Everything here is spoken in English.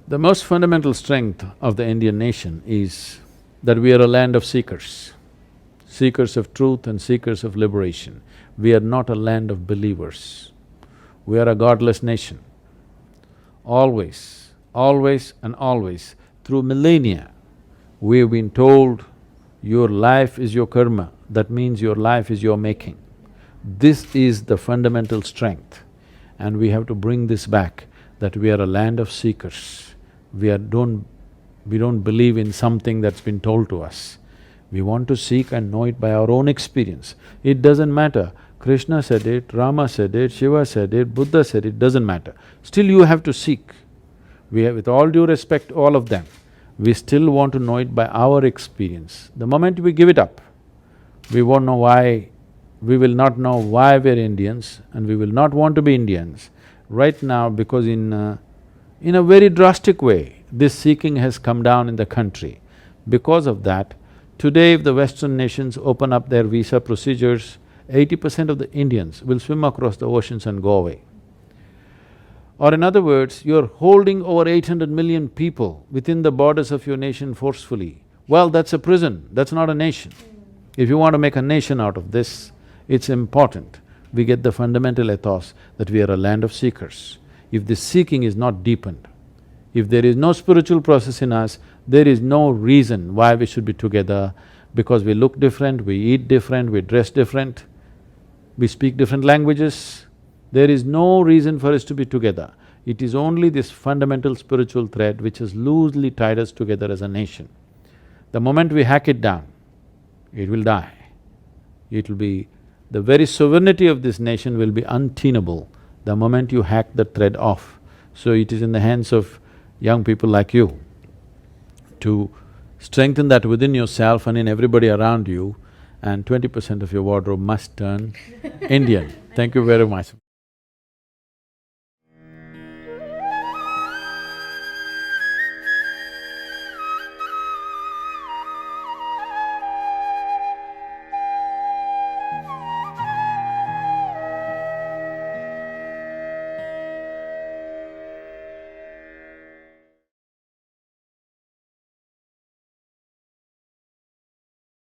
The most fundamental strength of the Indian nation is that we are a land of seekers, seekers of truth and seekers of liberation. We are not a land of believers. We are a godless nation. Always, always and always, through millennia, we've been told, your life is your karma, that means your life is your making. This is the fundamental strength, and we have to bring this back, that we are a land of seekers. We don't believe in something that's been told to us. We want to seek and know it by our own experience. It doesn't matter, Krishna said it, Rama said it, Shiva said it, Buddha said it, doesn't matter. Still you have to seek. We have, with all due respect, all of them, we still want to know it by our experience. The moment we give it up, we won't know why, we will not know why we're Indians, and we will not want to be Indians. Right now, because in a very drastic way, this seeking has come down in the country. Because of that, today if the Western nations open up their visa procedures, 80% of the Indians will swim across the oceans and go away. Or in other words, you're holding over 800 million people within the borders of your nation forcefully. Well, that's a prison, that's not a nation. If you want to make a nation out of this, it's important we get the fundamental ethos that we are a land of seekers. If this seeking is not deepened, if there is no spiritual process in us, there is no reason why we should be together, because we look different, we eat different, we dress different, we speak different languages. There is no reason for us to be together. It is only this fundamental spiritual thread which has loosely tied us together as a nation. The moment we hack it down, it will die. It will be… the very sovereignty of this nation will be untenable the moment you hack the thread off. So it is in the hands of young people like you to strengthen that within yourself and in everybody around you, and 20% of your wardrobe must turn Indian. Thank you very much.